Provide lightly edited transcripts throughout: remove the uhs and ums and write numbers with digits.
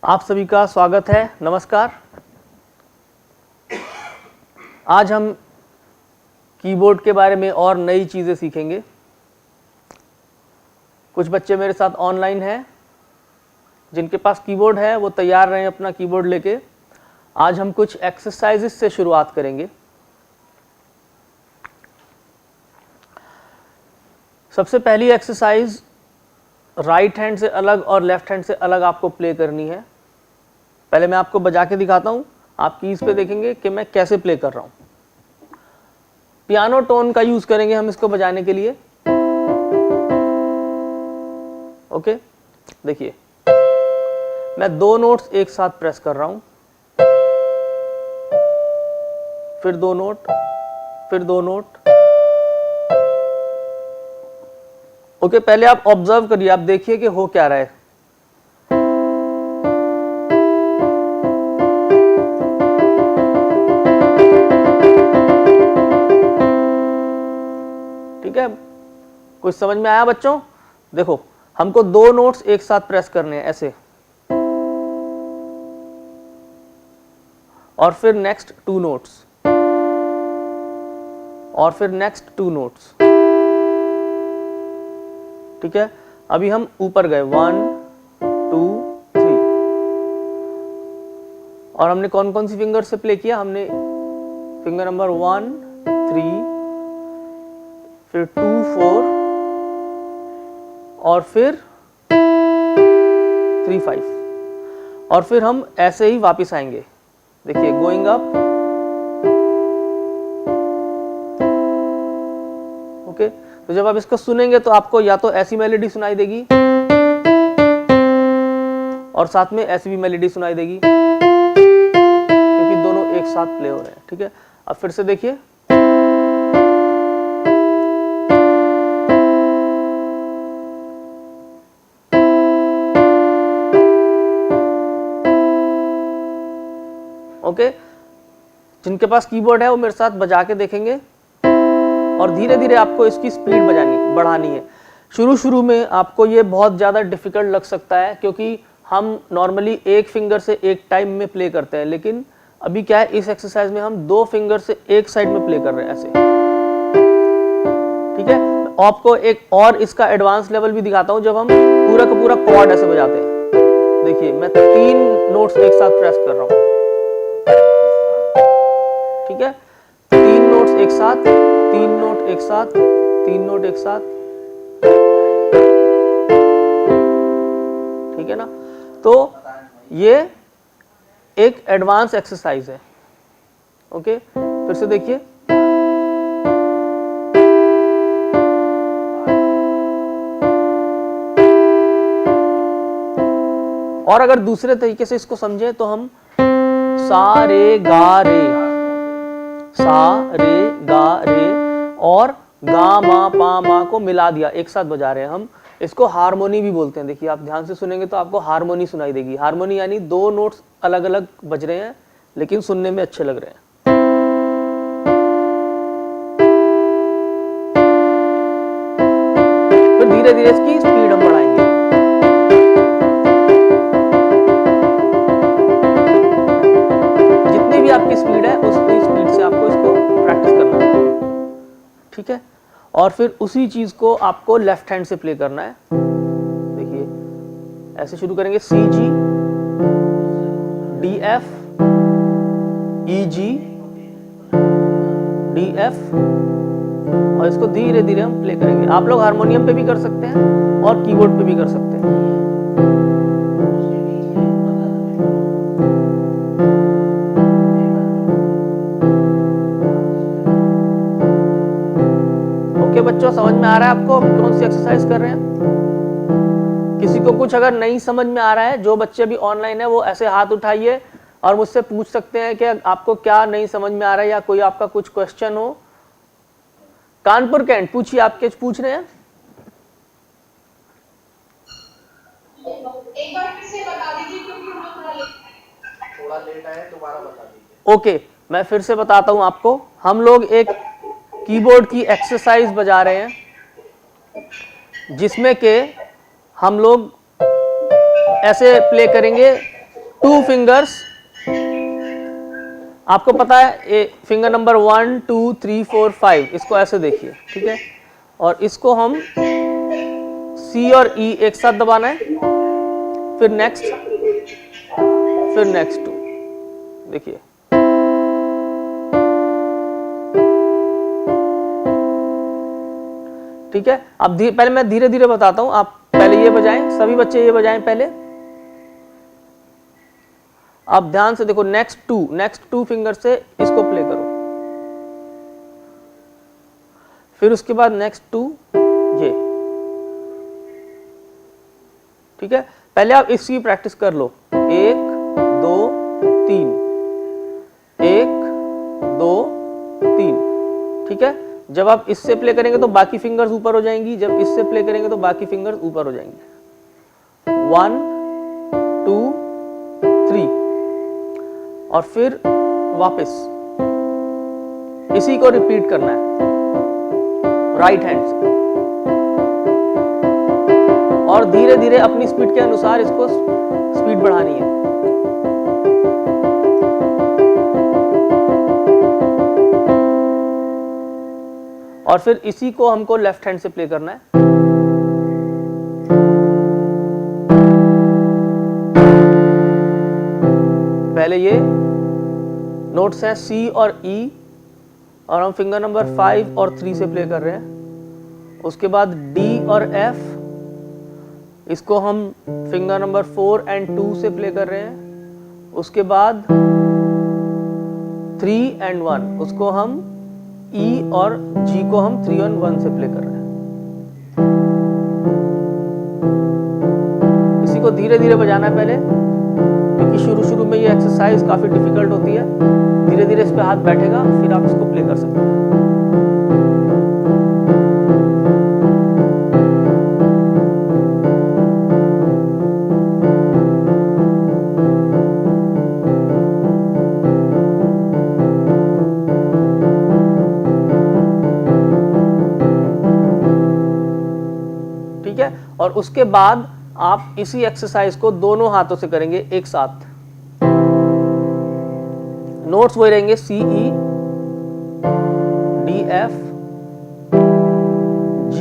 आप सभी का स्वागत है। नमस्कार। आज हम कीबोर्ड के बारे में और नई चीज़ें सीखेंगे। कुछ बच्चे मेरे साथ ऑनलाइन हैं, जिनके पास कीबोर्ड है वो तैयार रहें अपना कीबोर्ड लेके। आज हम कुछ एक्सरसाइजेस से शुरुआत करेंगे। सबसे पहली एक्सरसाइज राइट हैंड से अलग और लेफ्ट हैंड से अलग आपको प्ले करनी है। पहले मैं आपको बजा के दिखाता हूं, आप कीज पे देखेंगे कि मैं कैसे प्ले कर रहा हूं। पियानो टोन का यूज करेंगे हम इसको बजाने के लिए। ओके, देखिए मैं दो नोट्स एक साथ प्रेस कर रहा हूं, फिर दो नोट, फिर दो नोट। ओके, पहले आप ऑब्जर्व करिए, आप देखिए कि हो क्या रहा है। ठीक है, कुछ समझ में आया बच्चों? देखो, हमको दो नोट्स एक साथ प्रेस करने हैं ऐसे, और फिर नेक्स्ट टू नोट्स, और फिर नेक्स्ट टू नोट्स। ठीक है, अभी हम ऊपर गए 1 2 3, और हमने कौन कौन सी फिंगर से प्ले किया? हमने फिंगर नंबर 1 3, फिर 2 4, और फिर 3 5, और फिर हम ऐसे ही वापस आएंगे। देखिए, गोइंग अप। ओके, तो जब आप इसको सुनेंगे तो आपको या तो ऐसी मेलोडी सुनाई देगी और साथ में ऐसी भी मेलोडी सुनाई देगी, क्योंकि दोनों एक साथ प्ले हो रहे हैं। ठीक है, अब फिर से देखिए। ओके, जिनके पास कीबोर्ड है वो मेरे साथ बजा के देखेंगे, और धीरे धीरे आपको इसकी स्पीड बढ़ानी है। शुरू में आपको ये बहुत ज़्यादा डिफिकल्ट लग सकता है, क्योंकि हम नॉर्मली एक फिंगर से एक टाइम में प्ले करते हैं, लेकिन अभी क्या है, इस एक्सरसाइज में हम दो फिंगर से एक साइड में प्ले कर रहे हैं ऐसे। ठीक है, आपको एक और इसका एडवांस लेवल भी दिखाता हूं, जब हम पूरा का पूरा कॉर्ड ऐसे बजाते हैं। देखिए, मैं 3 नोट्स एक साथ प्रेस कर रहा हूं। ठीक है, 3 नोट्स एक साथ, 3 नोट एक साथ, 3 नोट एक साथ। ठीक है ना? तो ये एक एडवांस एक्सरसाइज है। ओके, फिर से देखिए। और अगर दूसरे तरीके से इसको समझे तो हम सा रे गा रे, सा रे गा रे और गा मा पा मा को मिला दिया, एक साथ बजा रहे हैं हम। इसको हारमोनी भी बोलते हैं। देखिए, आप ध्यान से सुनेंगे तो आपको हारमोनी सुनाई देगी। हारमोनी यानी दो नोट्स अलग अलग बज रहे हैं लेकिन सुनने में अच्छे लग रहे हैं। फिर धीरे धीरे इसकी स्पीड हम बढ़ाएंगे। जितनी भी आपकी स्पीड है उस स्पीड से आपको इसको प्रैक्टिस करना है। ठीक है, और फिर उसी चीज को आपको लेफ्ट हैंड से प्ले करना है। देखिए, ऐसे शुरू करेंगे, सी जी डी एफ, ई जी डी एफ, और इसको धीरे धीरे हम प्ले करेंगे। आप लोग हारमोनियम पे भी कर सकते हैं और कीबोर्ड पे भी कर सकते हैं। ओके बच्चों, समझ में आ रहा है आपको हम कौन सी एक्सरसाइज कर रहे हैं? किसी को कुछ अगर नहीं समझ में आ रहा है, जो बच्चे भी ऑनलाइन है वो ऐसे हाथ उठाइए और मुझसे पूछ सकते हैं कि आपको क्या नहीं समझ में आ रहा है, या कोई आपका कुछ क्वेश्चन हो। कानपुर कैंट, पूछिए, आप क्या पूछ रहे हैं? एक बार फिर से बता दीजिए, क्योंकि हम थोड़ा लेट आए, दोबारा बता दीजिए। ओके, मैं फिर से बताता हूं आपको। हम लोग एक कीबोर्ड की एक्सरसाइज बजा रहे हैं, जिसमें के हम लोग ऐसे प्ले करेंगे 2 फिंगर्स, आपको पता है फिंगर नंबर 1 2 3 4 5, इसको ऐसे देखिए, ठीक है, और इसको हम C और E एक साथ दबाना है, फिर नेक्स्ट, फिर नेक्स्ट 2, देखिए। ठीक है, अब पहले मैं धीरे धीरे बताता हूं, आप पहले ये बजाएं, सभी बच्चे ये बजाएं पहले। आप ध्यान से देखो, नेक्स्ट टू फिंगर से इसको प्ले करो, फिर उसके बाद नेक्स्ट 2 ये। ठीक है, पहले आप इसकी प्रैक्टिस कर लो, 1 2 3, 1 2 3। ठीक है, जब आप इससे प्ले करेंगे तो बाकी फिंगर्स ऊपर हो जाएंगी, जब इससे प्ले करेंगे तो बाकी फिंगर्स ऊपर हो जाएंगी। 1 2 3, और फिर वापस इसी को रिपीट करना है राइट हैंड से, और धीरे धीरे अपनी स्पीड के अनुसार इसको स्पीड बढ़ानी है। और फिर इसी को हमको लेफ्ट हैंड से प्ले करना है। पहले ये नोट्स हैं C और E, और हम फिंगर नंबर 5 और 3 से प्ले कर रहे हैं। उसके बाद D और F, इसको हम फिंगर नंबर 4 एंड 2 से प्ले कर रहे हैं। उसके बाद 3 एंड 1, उसको हम E और G को हम 3 और 1 से प्ले कर रहे हैं। इसी को धीरे धीरे बजाना है पहले, क्योंकि शुरू में ये एक्सरसाइज काफी डिफिकल्ट होती है। धीरे धीरे इस पे हाथ बैठेगा, फिर आप इसको प्ले कर सकते हैं। ठीक है, और उसके बाद आप इसी एक्सरसाइज को दोनों हाथों से करेंगे एक साथ। नोट्स वही रहेंगे C E D F G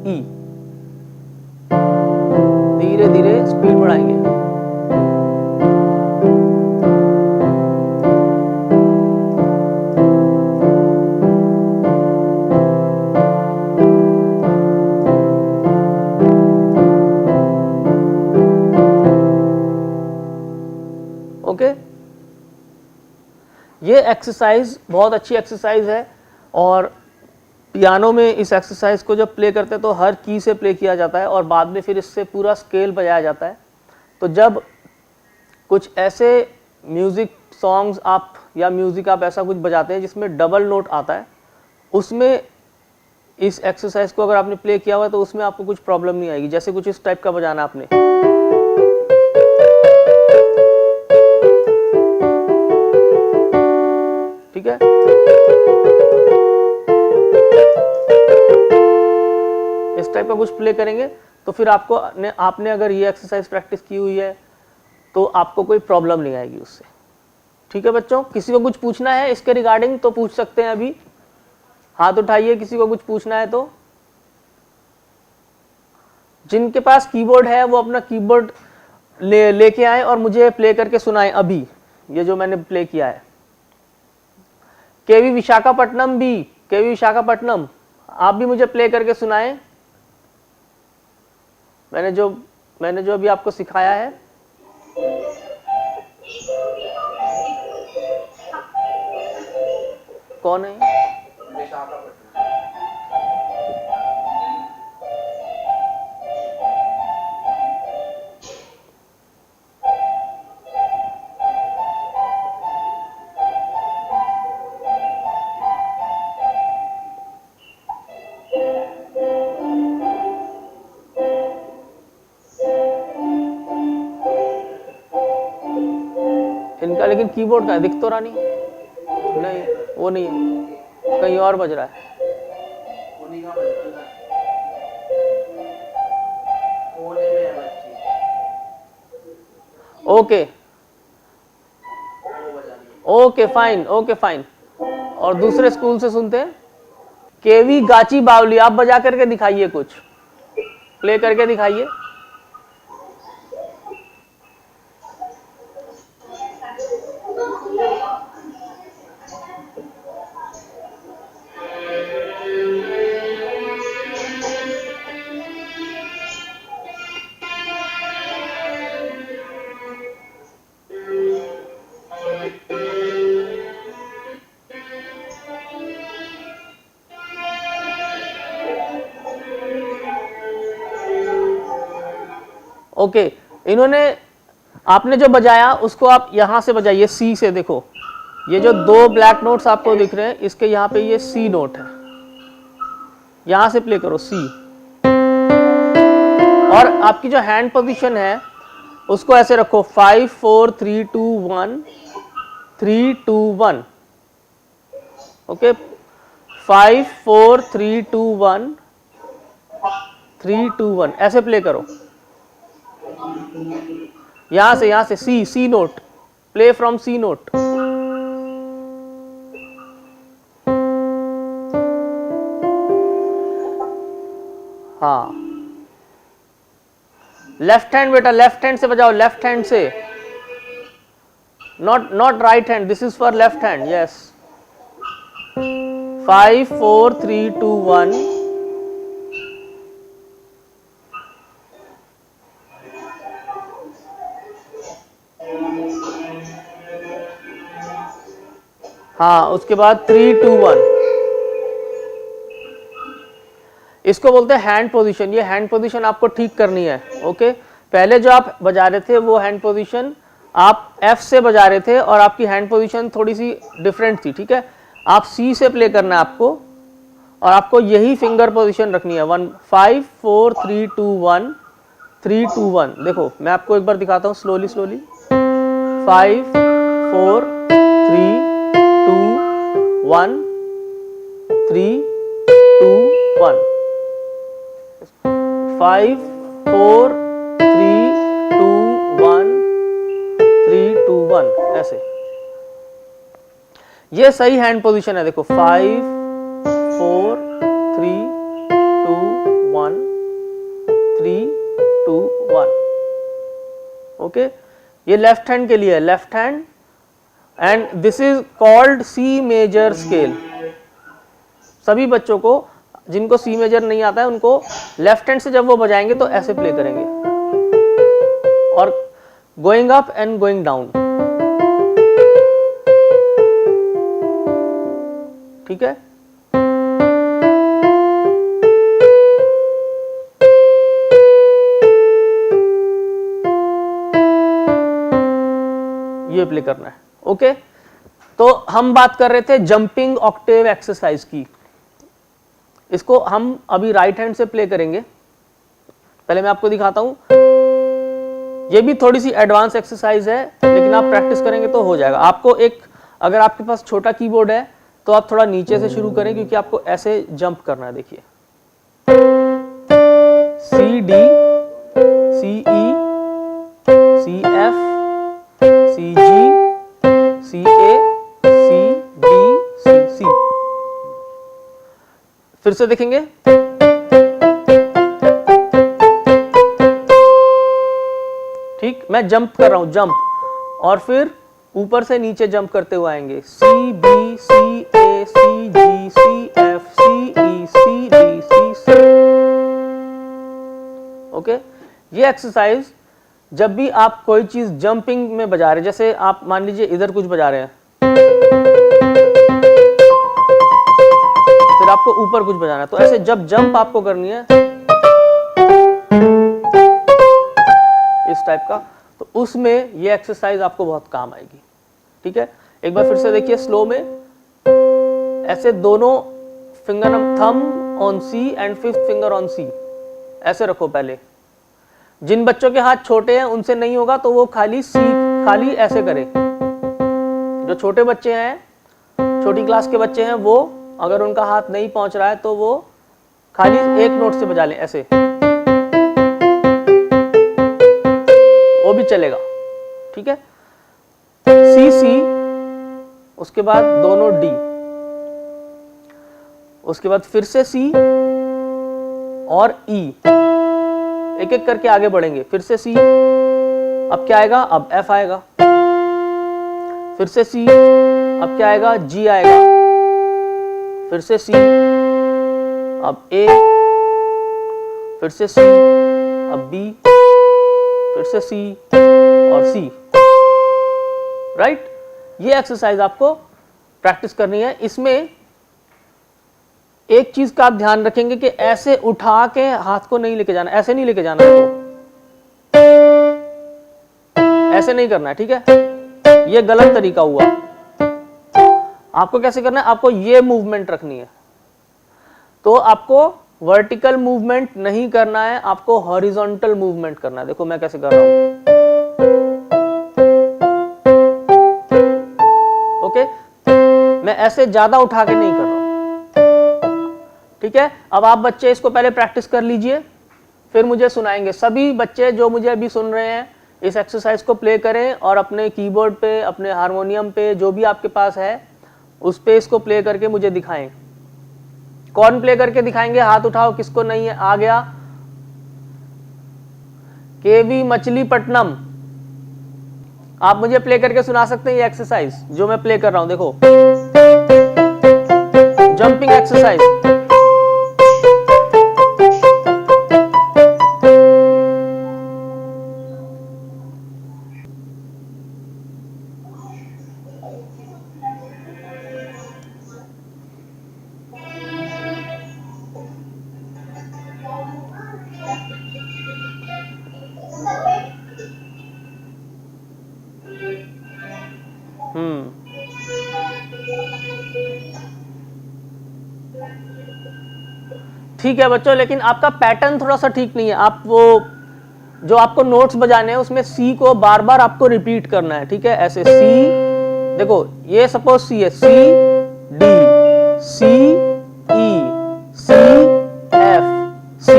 E। धीरे धीरे स्पीड बढ़ाएंगे। ओके, ये एक्सरसाइज बहुत अच्छी एक्सरसाइज है, और पियानो में इस एक्सरसाइज को जब प्ले करते हैं तो हर की से प्ले किया जाता है, और बाद में फिर इससे पूरा स्केल बजाया जाता है। तो जब कुछ ऐसे म्यूज़िक सॉन्ग्स आप या म्यूज़िक आप ऐसा कुछ बजाते हैं जिसमें डबल नोट आता है, उसमें इस एक्सरसाइज को अगर आपने प्ले किया हुआ है तो उसमें आपको कुछ प्रॉब्लम नहीं आएगी। जैसे कुछ इस टाइप का बजाना आपने, ठीक है, इस टाइप का कुछ प्ले करेंगे तो फिर आपने अगर ये एक्सरसाइज प्रैक्टिस की हुई है तो आपको कोई प्रॉब्लम नहीं आएगी उससे। ठीक है बच्चों, किसी को कुछ पूछना है इसके रिगार्डिंग तो पूछ सकते हैं, अभी हाथ उठाइए किसी को कुछ पूछना है तो। जिनके पास कीबोर्ड है वो अपना कीबोर्ड लेके आए और मुझे प्ले करके सुनाएं अभी, ये जो मैंने प्ले किया है। केवी विशाखापट्टनम आप भी मुझे प्ले करके सुनाएं, मैंने जो अभी आपको सिखाया है। कौन है? इनका लेकिन कीबोर्ड का दिख तो रहा नहीं, वो नहीं है, कहीं और बज रहा है। Okay, okay fine, okay fine. और दूसरे स्कूल से सुनते हैं, केवी गाची बावली। आप बजा करके दिखाइए, कुछ प्ले करके दिखाइए। ओके इन्होंने, आपने जो बजाया उसको आप यहां से बजाइए, सी से। देखो ये जो दो ब्लैक नोट्स आपको दिख रहे हैं, इसके यहाँ पे ये सी नोट है, यहां से प्ले करो सी। और आपकी जो हैंड पोजीशन है उसको ऐसे रखो, 5 4 3 2 1 3 2 1। ओके 5 4 3 2 1 3 2 1, ऐसे प्ले करो। यहां से C note, play from C note. हाँ लेफ्ट हैंड बेटा, लेफ्ट हैंड से बजाओ, लेफ्ट हैंड से, not right hand, this is for left hand. Yes 5 4 3 2 1। हाँ उसके बाद 3 2 1। इसको बोलते हैं हैंड पोजीशन। ये हैंड पोजीशन आपको ठीक करनी है। ओके पहले जो आप बजा रहे थे वो हैंड पोजीशन आप F से बजा रहे थे और आपकी हैंड पोजीशन थोड़ी सी डिफरेंट थी, ठीक है। आप C से प्ले करना है आपको, और आपको यही फिंगर पोजीशन रखनी है। 1 5 4 3 2 1 3 2 1। देखो मैं आपको एक बार दिखाता हूँ स्लोली स्लोली। 5 4 3 2 1 3 2 1। 5 4 3 2 1 3 2 1, ऐसे। ये सही हैंड पोजीशन है। देखो 5 4 3 2 1 3 2 1। ओके ये लेफ्ट हैंड के लिए है, left hand, and this is called C major scale. सभी बच्चों को जिनको सी मेजर नहीं आता है उनको लेफ्ट हैंड से जब वो बजाएंगे तो ऐसे प्ले करेंगे, और going up and going down, ठीक है। ये प्ले करना है। ओके तो हम बात कर रहे थे जंपिंग ऑक्टेव एक्सरसाइज की। इसको हम अभी राइट हैंड से प्ले करेंगे। पहले मैं आपको दिखाता हूं। ये भी थोड़ी सी एडवांस एक्सरसाइज है, लेकिन आप प्रैक्टिस करेंगे तो हो जाएगा। आपको एक, अगर आपके पास छोटा कीबोर्ड है तो आप थोड़ा नीचे से शुरू करें, क्योंकि आपको ऐसे जंप करना है। देखिए सी D C E C F C G C A C D C सी। फिर से देखेंगे। ठीक, मैं जंप कर रहा हूं, जंप, और फिर ऊपर से नीचे जंप करते हुए आएंगे। C B C A C G C F C E C D C C. Okay ये एक्सरसाइज जब भी आप कोई चीज जंपिंग में बजा रहे, जैसे आप मान लीजिए इधर कुछ बजा रहे हैं, फिर आपको ऊपर कुछ बजाना है, तो ऐसे जब जंप आपको करनी है इस टाइप का, तो उसमें ये एक्सरसाइज आपको बहुत काम आएगी। ठीक है, एक बार फिर से देखिए स्लो में। ऐसे दोनों finger, thumb on C and fifth finger on C, ऐसे रखो पहले। जिन बच्चों के हाथ छोटे हैं उनसे नहीं होगा तो वो खाली सी, खाली ऐसे करें। जो छोटे बच्चे हैं, छोटी क्लास के बच्चे हैं, वो अगर उनका हाथ नहीं पहुंच रहा है तो वो खाली एक नोट से बजा लें, ऐसे, वो भी चलेगा। ठीक है, सी सी उसके बाद दोनों डी, उसके बाद फिर से सी और ई, एक एक करके आगे बढ़ेंगे। फिर से सी, अब क्या आएगा, अब एफ आएगा। फिर से सी, अब क्या आएगा, जी आएगा। फिर से सी, अब ए। फिर से सी, अब बी। फिर से सी और सी। राइट, ये एक्सरसाइज आपको प्रैक्टिस करनी है। इसमें एक चीज का आप ध्यान रखेंगे कि ऐसे उठा के हाथ को नहीं लेके जाना, ऐसे नहीं लेके जाना है, तो ऐसे नहीं करना है, ठीक है, ये गलत तरीका हुआ। आपको कैसे करना है, आपको ये मूवमेंट रखनी है। तो आपको वर्टिकल मूवमेंट नहीं करना है, आपको हॉरिजॉन्टल मूवमेंट करना है। देखो मैं कैसे कर रहा हूं, ओके, मैं ऐसे ज्यादा उठा के नहीं कर रहा हूं, ठीक है। अब आप बच्चे इसको पहले प्रैक्टिस कर लीजिए, फिर मुझे सुनाएंगे। सभी बच्चे जो मुझे अभी सुन रहे हैं इस एक्सरसाइज को प्ले करें और अपने कीबोर्ड पे, अपने हारमोनियम पे, जो भी आपके पास है उस पे इसको प्ले करके मुझे दिखाएं। कौन प्ले करके दिखाएंगे, हाथ उठाओ, किसको नहीं है, आ गया केवी मछलीपट्टनम, आप मुझे प्ले करके सुना सकते हैं ये एक्सरसाइज जो मैं प्ले कर रहा हूं। देखो, जंपिंग एक्सरसाइज। ठीक है बच्चों, लेकिन आपका पैटर्न थोड़ा सा ठीक नहीं है। आप वो जो आपको नोट्स बजाने हैं उसमें सी को बार बार आपको रिपीट करना है, ठीक है। ऐसे सी, देखो ये सपोज सी है, सी डी, सी ई, सी एफ, सी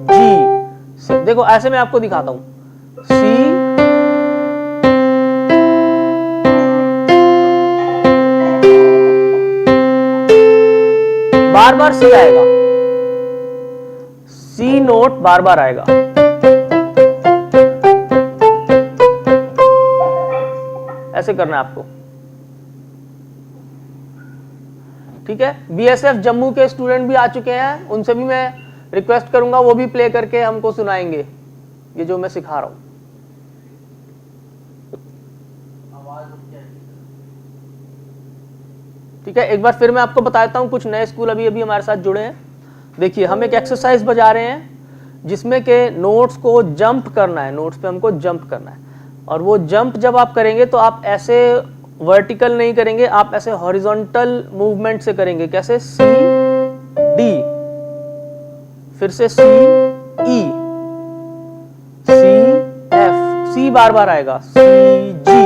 जी। देखो ऐसे मैं आपको दिखाता हूं, सी, बार बार सी आएगा, सी नोट बार बार आएगा। ऐसे करना है आपको, ठीक है। बीएसएफ जम्मू के स्टूडेंट भी आ चुके हैं, उनसे भी मैं रिक्वेस्ट करूंगा वो भी प्ले करके हमको सुनाएंगे ये जो मैं सिखा रहा हूं। ठीक है, एक बार फिर मैं आपको बता देता हूं, कुछ नए स्कूल अभी अभी हमारे साथ जुड़े हैं। देखिए, हम एक एक्सरसाइज बजा रहे हैं जिसमें के नोट्स को जंप करना है, नोट्स पे हमको जंप करना है। और वो जंप जब आप करेंगे तो आप ऐसे वर्टिकल नहीं करेंगे, आप ऐसे हॉरिजॉन्टल मूवमेंट से करेंगे। कैसे, सी डी, फिर से सी ई, सी एफ, सी बार बार आएगा, सी G,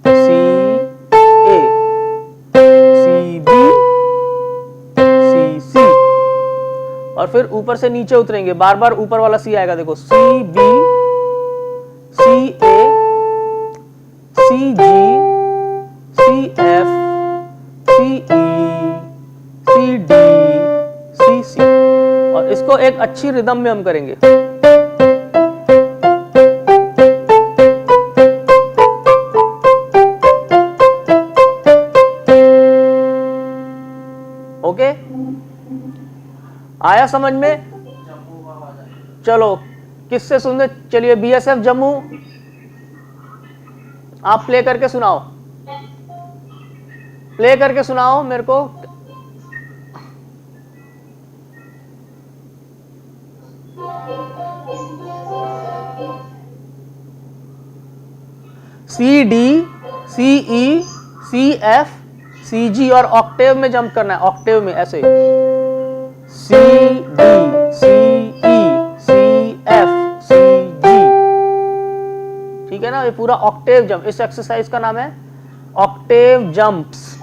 C A, C B, सी सी, और फिर ऊपर से नीचे उतरेंगे, बार बार ऊपर वाला सी आएगा। देखो, C B, C A, C G, C F, C E, C D, C सी। और इसको एक अच्छी रिदम में हम करेंगे। ओके, आया समझ में? चलो, किससे सुनते, चलिए बीएसएफ जम्मू आप प्ले करके सुनाओ, प्ले करके सुनाओ मेरे को। सी डी, सी ई, सी एफ, सी जी, और ऑक्टेव में जंप करना है, ऑक्टेव में ऐसे, सी डी, सी ई, सी एफ, सी जी। ठीक है ना, ये पूरा ऑक्टेव जंप। इस एक्सरसाइज का नाम है ऑक्टेव जंप्स।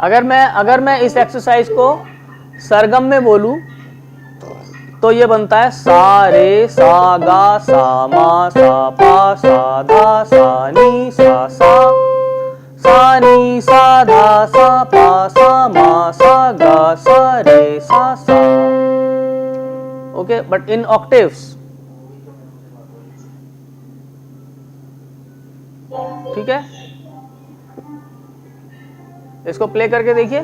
अगर मैं इस एक्सरसाइज को सरगम में बोलूं तो ये बनता है सा रे सा गा सा मा सा पा सा धा सा नी सा नी सा धा सा पा सा मा सा गा सा रे सा। Okay, but in octaves. ठीक है, इसको प्ले करके देखिए।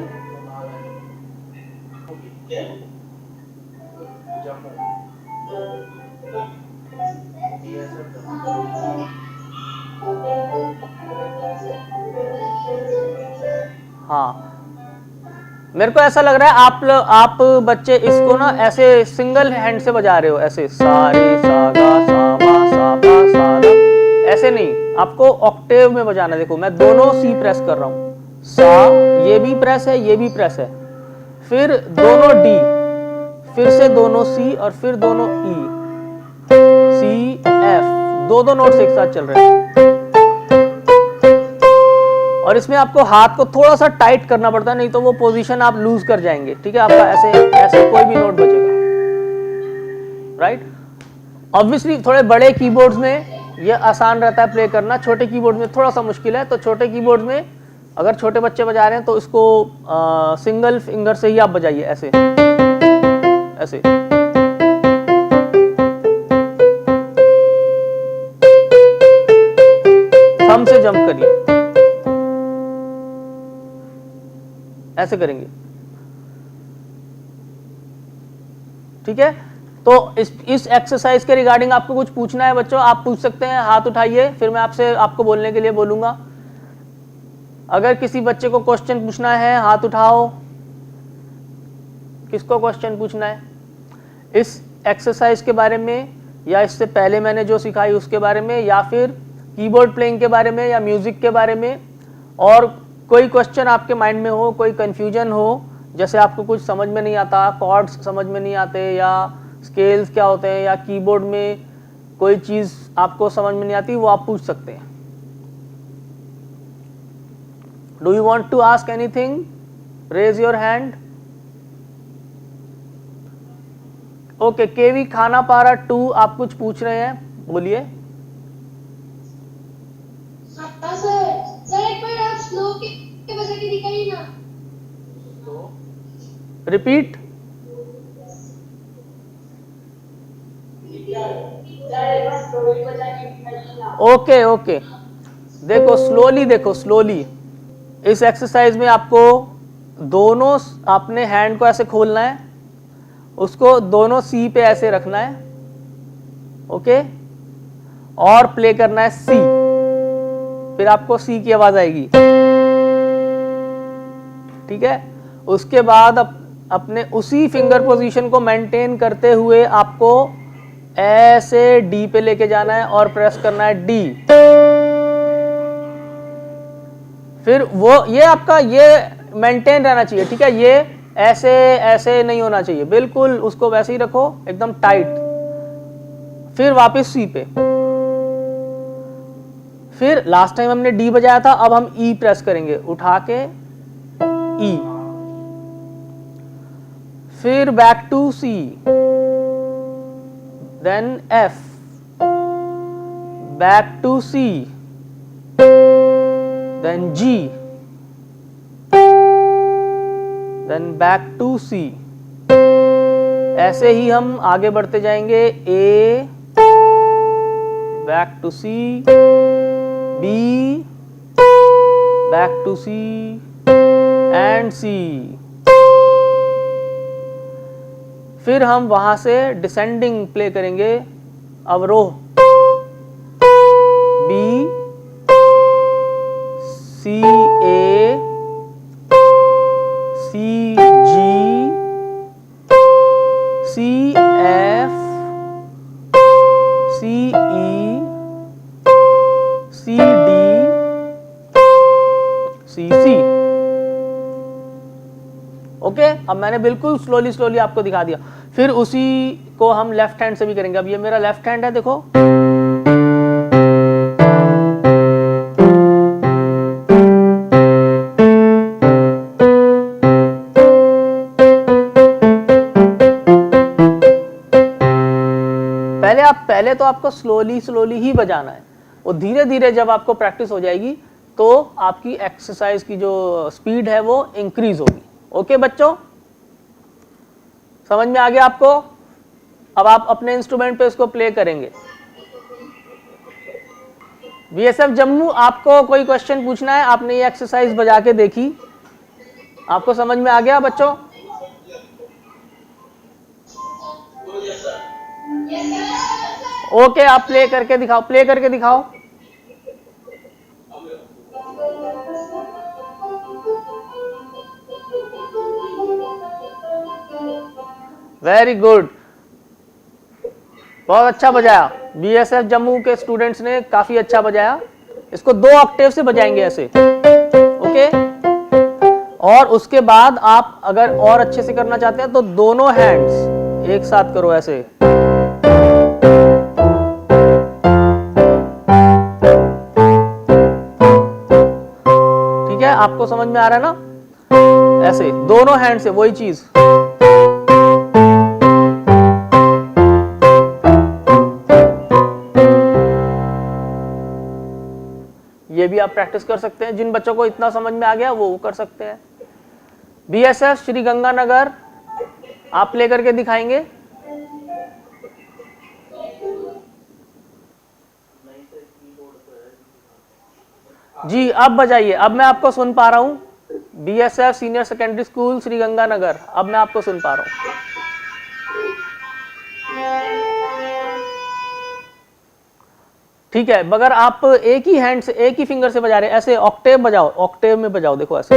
हाँ, मेरे को ऐसा लग रहा है आप बच्चे इसको ना ऐसे सिंगल हैंड से बजा रहे हो, ऐसे सा रे सा गा सा मा सा पा सा धा, ऐसे नहीं, आपको ऑक्टेव में बजाना। देखो मैं दोनों सी प्रेस कर रहा हूं, सा ये भी प्रेस है, ये भी प्रेस है, फिर दोनों डी, फिर से दोनों सी और फिर दोनों ई, सी एफ, दो नोट्स एक साथ चल रहे हैं। और इसमें आपको हाथ को थोड़ा सा टाइट करना पड़ता है, नहीं तो वो पोजीशन आप लूज कर जाएंगे। ठीक है, आपका ऐसे ऐसे कोई भी नोट बचेगा, राइट। ऑब्वियसली थोड़े बड़े कीबोर्ड्स में ये आसान रहता है प्ले करना, छोटे कीबोर्ड में थोड़ा सा मुश्किल है। तो छोटे कीबोर्ड में अगर छोटे बच्चे बजा रहे हैं तो इसको सिंगल फिंगर से ही आप बजाइए, ऐसे ऐसे। थंब से जंप करिए, ऐसे करेंगे। ठीक है, तो इस एक्सरसाइज के रिगार्डिंग आपको कुछ पूछना है बच्चों, आप पूछ सकते हैं, हाथ उठाइए, फिर मैं आपको बोलने के लिए बोलूंगा। अगर किसी बच्चे को क्वेश्चन पूछना है हाथ उठाओ। किसको क्वेश्चन पूछना है इस एक्सरसाइज के बारे में, या इससे पहले मैंने जो सिखाई उसके बारे में, या फिर कीबोर्ड प्लेइंग के बारे में, या म्यूजिक के बारे में? और कोई क्वेश्चन आपके माइंड में हो, कोई कंफ्यूजन हो, जैसे आपको कुछ समझ में नहीं आता, कॉर्ड्स समझ में नहीं आते, या स्केल्स क्या होते हैं, या कीबोर्ड में कोई चीज आपको समझ में नहीं आती, वो आप पूछ सकते हैं। Do you want to ask anything? Raise your hand. Okay, केवी खाना पारा 2 आप कुछ पूछ रहे हैं, बोलिए। सर एक बार आप स्लो के बजा के दिखाइए ना। रिपीट। ओके ओके, देखो स्लोली, देखो स्लोली। इस एक्सरसाइज में आपको दोनों अपने हैंड को ऐसे खोलना है, उसको दोनों सी पे ऐसे रखना है, ओके, और प्ले करना है सी। फिर आपको सी की आवाज आएगी। ठीक है, उसके बाद अपने उसी फिंगर पोजीशन को मेंटेन करते हुए आपको ऐसे डी पे लेके जाना है और प्रेस करना है डी। फिर वो ये आपका ये मेंटेन रहना चाहिए। ठीक है, ये ऐसे ऐसे नहीं होना चाहिए, बिल्कुल उसको वैसे ही रखो, एकदम टाइट। फिर वापस सी पे। फिर लास्ट टाइम हमने डी बजाया था, अब हम ई प्रेस करेंगे, उठा के ई। फिर back to C, then F, back to C, then G, then back to C. ऐसे ही हम आगे बढ़ते जाएंगे। A, back to C, B, back to C and C. फिर हम वहां से डिसेंडिंग प्ले करेंगे, अवरोह। B, C A, C G, C F, C E, C D, C C. Okay, अब मैंने बिल्कुल स्लोली स्लोली आपको दिखा दिया। फिर उसी को हम लेफ्ट हैंड से भी करेंगे। अब ये मेरा लेफ्ट हैंड है, देखो। पहले तो आपको स्लोली ही बजाना है, और धीरे धीरे जब आपको प्रैक्टिस हो जाएगी तो आपकी एक्सरसाइज की जो स्पीड है वो इंक्रीज होगी। ओके बच्चों, समझ में आ गया आपको? अब आप अपने इंस्ट्रूमेंट पे इसको प्ले करेंगे। बीएसएफ जम्मू, आपको कोई क्वेश्चन पूछना है? आपने ये एक्सरसाइज बजा के देखी, आपको समझ में आ गया बच्चों? ओके, आप प्ले करके दिखाओ, प्ले करके दिखाओ। वेरी गुड, बहुत अच्छा बजाया। बीएसएफ जम्मू के स्टूडेंट्स ने काफी अच्छा बजाया। इसको 2 ऑक्टेव से बजाएंगे ऐसे, ओके? और उसके बाद आप अगर और अच्छे से करना चाहते हैं तो दोनों हैंड्स एक साथ करो ऐसे। ठीक है, आपको समझ में आ रहा है ना? ऐसे दोनों हैंड से वही चीज। ये भी आप प्रैक्टिस कर सकते हैं, जिन बच्चों को इतना समझ में आ गया वो कर सकते हैं। बीएसएफ श्री गंगानगर, आप प्ले करके दिखाएंगे? जी, अब बजाइए, अब मैं आपको सुन पा रहा हूं। BSF senior secondary school Shri Ganganagar, अब मैं आपको सुन पा रहा हूं। ठीक है, मगर आप एक ही हैंड से, एक ही फिंगर से बजा रहे हैं, ऐसे ऑक्टेव बजाओ, ऑक्टेव में बजाओ, देखो ऐसे।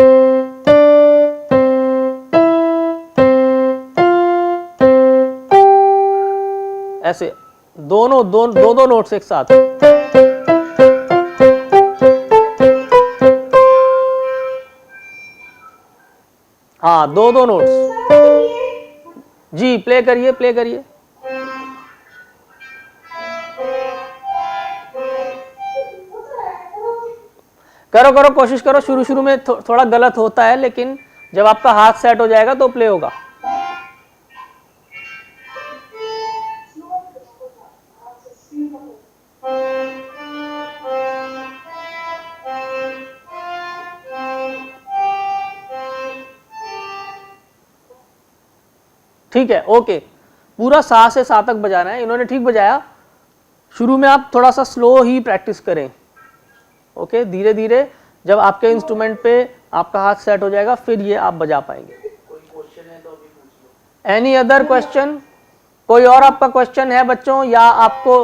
ऐसे दो नोट्स एक साथ। हाँ, दो नोट्स। जी, प्ले करिए, प्ले करिए। करो करो, कोशिश करो। शुरू में थोड़ा गलत होता है, लेकिन जब आपका हाथ सेट हो जाएगा तो प्ले होगा। ठीक है, ओके। पूरा सा से सा तक बजाना है। इन्होंने ठीक बजाया। शुरू में आप थोड़ा सा स्लो ही प्रैक्टिस करें, ओके? धीरे धीरे जब आपके इंस्ट्रूमेंट पे आपका हाथ सेट हो जाएगा फिर ये आप बजा पाएंगे। कोई क्वेश्चन है तो अभी पूछ लो। Any other question? कोई और आपका क्वेश्चन है बच्चों, या आपको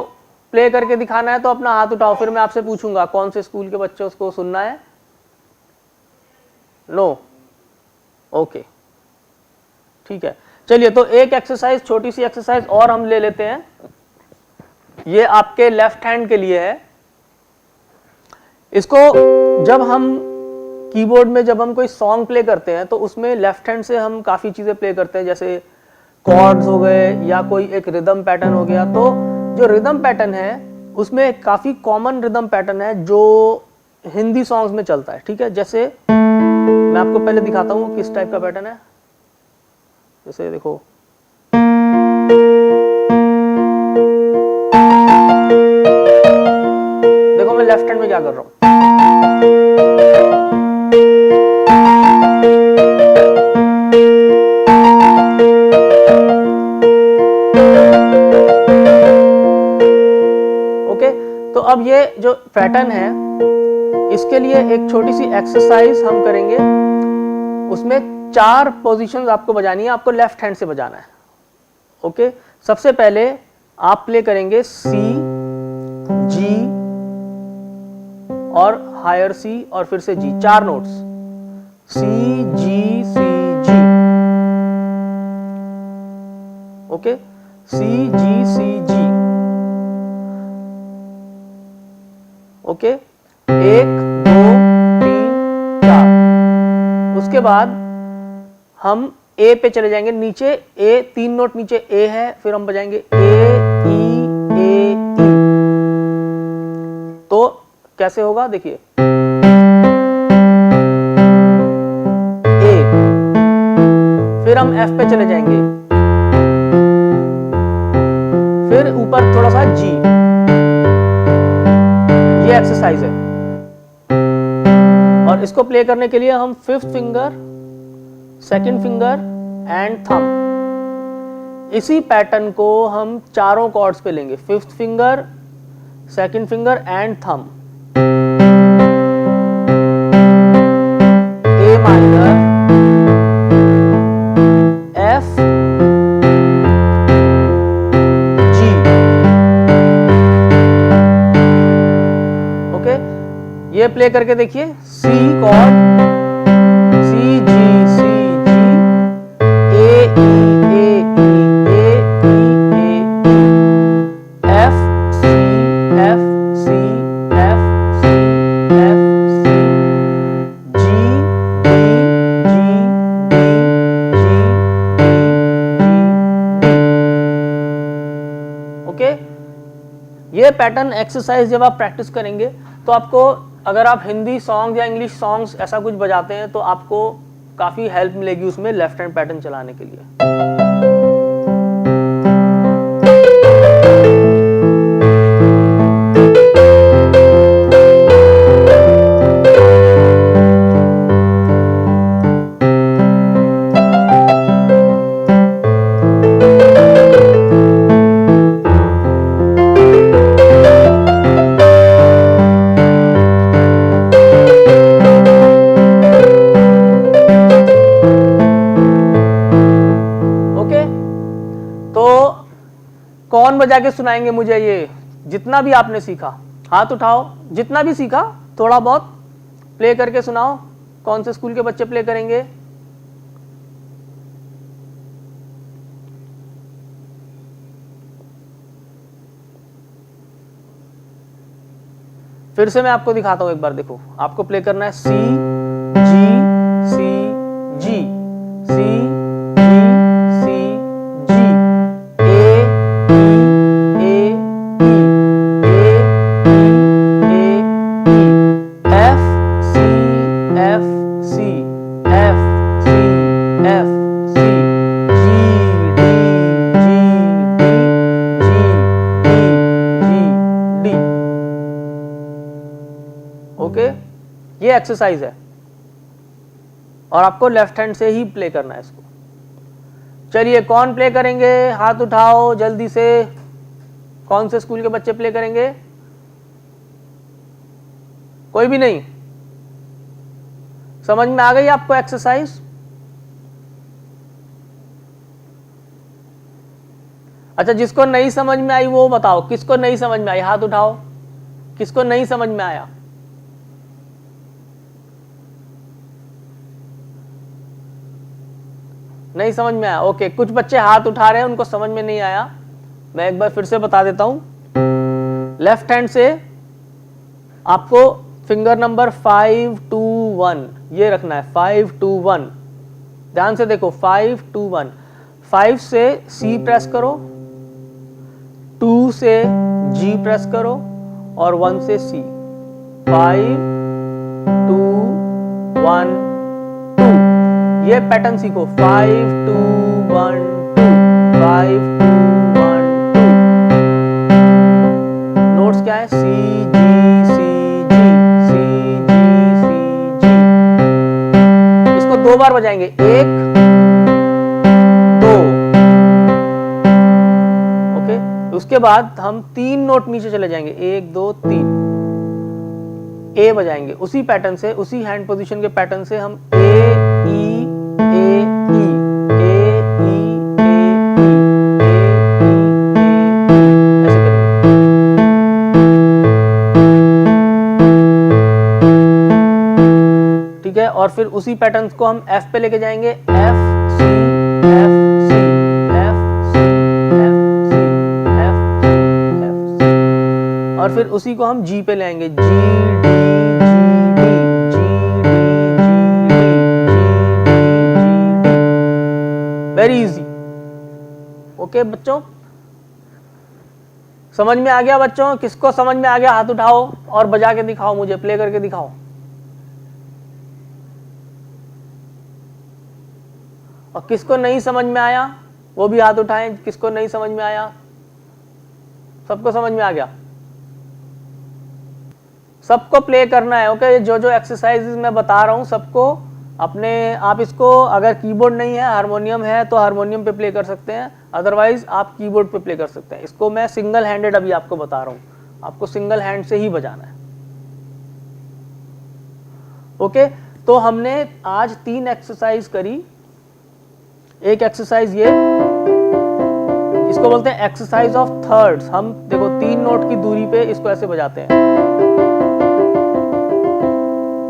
प्ले करके दिखाना है तो अपना हाथ उठाओ, फिर मैं आपसे पूछूंगा कौन से स्कूल के बच्चे उसको सुनना है। नो, ओके, ठीक है। चलिए, तो एक एक्सरसाइज, छोटी सी एक्सरसाइज और हम ले लेते हैं। ये आपके लेफ्ट हैंड के लिए है। इसको जब हम कीबोर्ड में जब हम कोई सॉन्ग प्ले करते हैं तो उसमें लेफ्ट हैंड से हम काफी चीजें प्ले करते हैं, जैसे कॉर्ड्स हो गए या कोई एक रिदम पैटर्न हो गया। तो जो रिदम पैटर्न है उसमें काफी कॉमन रिदम पैटर्न है जो हिंदी सॉन्ग्स में चलता है। ठीक है, जैसे मैं आपको पहले दिखाता हूँ किस टाइप का पैटर्न है। जैसे देखो, मैं लेफ्ट हैंड में क्या कर रहा हूं। ओके, तो अब ये जो पैटर्न है इसके लिए एक छोटी सी एक्सरसाइज हम करेंगे। उसमें 4 पोजीशंस आपको बजानी है, आपको लेफ्ट हैंड से बजाना है। ओके, सबसे पहले आप प्ले करेंगे सी, जी और हायर सी और फिर से जी, 4 नोट्स, सी जी सी जी। ओके, सी जी सी जी। ओके, 1 2 3 4। उसके बाद हम ए पे चले जाएंगे, नीचे ए, 3 नोट नीचे ए है, फिर हम बजाएंगे ए ई। तो कैसे होगा देखिए, ए, फिर हम एफ पे चले जाएंगे, फिर फिर ऊपर थोड़ा सा जी, ये एक्सरसाइज है। और इसको प्ले करने के लिए हम fifth finger, second finger and thumb, इसी पैटर्न को हम चारों कॉर्ड्स पे लेंगे, fifth finger, second finger and thumb. A minor, F, G. Okay, ये प्ले करके देखिए, C chord, C G, A E, F C, F C, F C, F C, G D, G D, G D, G D. Okay, ये pattern exercise जब आप practice करेंगे तो आपको, अगर आप हिंदी सॉन्ग या इंग्लिश सॉन्ग्स ऐसा कुछ बजाते हैं तो आपको काफी हेल्प मिलेगी उसमें लेफ्ट हैंड पैटर्न चलाने के लिए। कौन बजा के सुनाएंगे मुझे ये जितना भी आपने सीखा? हाथ उठाओ, जितना भी सीखा थोड़ा बहुत प्ले करके सुनाओ। कौन से स्कूल के बच्चे प्ले करेंगे? फिर से मैं आपको दिखाता हूं एक बार, देखो आपको प्ले करना है C G C G, C G C G, A E A E, A E, F C F C, F C F C, G D G D, G D G D. Okay, ये exercise है और आपको left hand से ही play करना है इसको। चलिए कौन प्ले करेंगे? हाथ उठाओ जल्दी से। कौन से स्कूल के बच्चे प्ले करेंगे? कोई भी नहीं? समझ में आ गई आपको एक्सरसाइज? अच्छा, जिसको नहीं समझ में आई वो बताओ, किसको नहीं समझ में आई? हाथ उठाओ, किसको नहीं समझ में आया? नहीं समझ में आया? ओके, कुछ बच्चे हाथ उठा रहे हैं, उनको समझ में नहीं आया। मैं एक बार फिर से बता देता हूं। लेफ्ट हैंड से आपको फिंगर नंबर 5 2 1 ये रखना है, 5 2 1। ध्यान से देखो, 5 2 1। 5 से सी प्रेस करो, 2 से जी प्रेस करो और 1 से सी। 5 2 1 2, ये पैटर्न सीखो। 5 2 1 2, 5 2 1 2। नोट्स क्या है? C G C G, C G C जी। इसको 2 बार बजाएंगे, 1 2। ओके, उसके बाद हम 3 नोट नीचे चले जाएंगे, 1 2 3। ए बजाएंगे उसी पैटर्न से, उसी हैंड पोजीशन के पैटर्न से हम ए E A E A E A ई ऐसे करेंगे। ठीक है, और फिर उसी पैटर्न को हम एफ पे लेके जाएंगे, F C F C F C F C F C F C, और फिर उसी को हम जी पे लाएंगे, G D G D G D G D G D. Very easy. Okay बच्चों, समझ में आ गया बच्चों? किसको समझ में आ गया हाथ उठाओ और बजा के दिखाओ, मुझे प्ले करके दिखाओ। और किसको नहीं समझ में आया वो भी हाथ उठाएं, किसको नहीं समझ में आया। सबको समझ में आ गया? सबको प्ले करना है। ओके, जो जो एक्सरसाइजेज मैं बता रहा हूं सबको अपने, आप इसको अगर कीबोर्ड नहीं है, हारमोनियम है तो हारमोनियम पे प्ले कर सकते हैं, अदरवाइज आप कीबोर्ड पे प्ले कर सकते हैं। इसको मैं सिंगल हैंडेड अभी आपको बता रहा हूं, आपको सिंगल हैंड से ही बजाना है। ओके, तो हमने आज 3 एक्सरसाइज करी। एक एक्सरसाइज ये, इसको बोलते हैं एक्सरसाइज ऑफ थर्ड्स। हम देखो 3 नोट की दूरी पे इसको ऐसे बजाते हैं,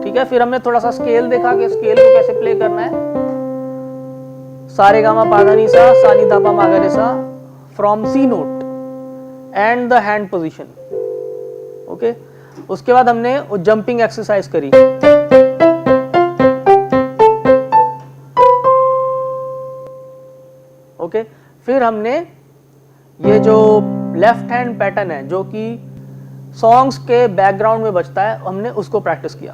ठीक है। फिर हमने थोड़ा सा स्केल देखा कि स्केल को कैसे प्ले करना है। सारे गामा पाधा नी सा, सानी धापा मागरे सा, from C note and the hand position. Okay, उसके बाद हमने जंपिंग एक्सरसाइज करी। ओके, फिर हमने ये जो लेफ्ट हैंड पैटर्न है जो कि सॉन्ग्स के बैकग्राउंड में बजता है, हमने उसको प्रैक्टिस किया।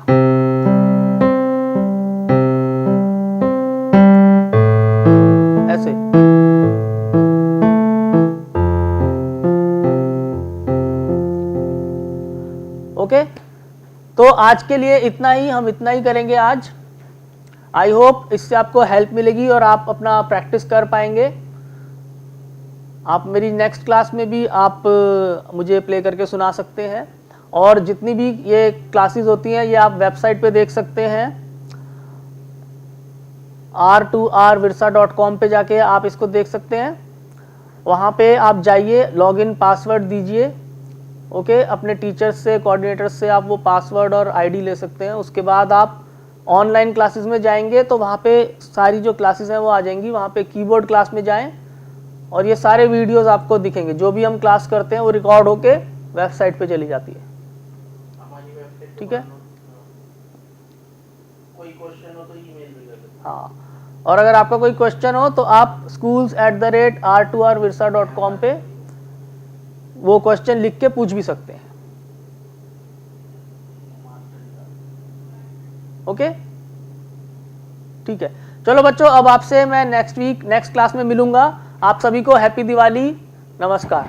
ऐसे ओके, तो आज के लिए इतना ही, हम इतना ही करेंगे आज। आई होप इससे आपको हेल्प मिलेगी और आप अपना प्रैक्टिस कर पाएंगे। आप मेरी नेक्स्ट क्लास में भी आप मुझे प्ले करके सुना सकते हैं, और जितनी भी ये क्लासेस होती हैं ये आप वेबसाइट पे देख सकते हैं। r2rvirsa.com पे जाके आप इसको देख सकते हैं। वहाँ पे आप जाइए, लॉगिन पासवर्ड दीजिए। ओके, अपने टीचर्स से, कोऑर्डिनेटर्स से आप वो पासवर्ड और आईडी ले सकते हैं। उसके बाद आप ऑनलाइन क्लासेस में जाएंगे तो वहाँ पे सारी जो क्लासेस हैं वो आ जाएंगी। वहाँ पे कीबोर्ड क्लास में जाएं और ये सारे वीडियोस आपको दिखेंगे। जो भी हम क्लास करते हैं वो रिकॉर्ड होके वेबसाइट पे चली जाती है, ठीक है। कोई क्वेश्चन हो तो ईमेल भी कर सकते। हाँ, और अगर आपका कोई क्वेश्चन हो तो आप schools@r2rvirsa.com पे वो क्वेश्चन लिख के पूछ भी सकते हैं। ओके, ठीक है। चलो बच्चों, अब आपसे मैं नेक्स्ट वीक नेक्स्ट क्लास में मिलूंगा। आप सभी को हैप्पी दिवाली, नमस्कार।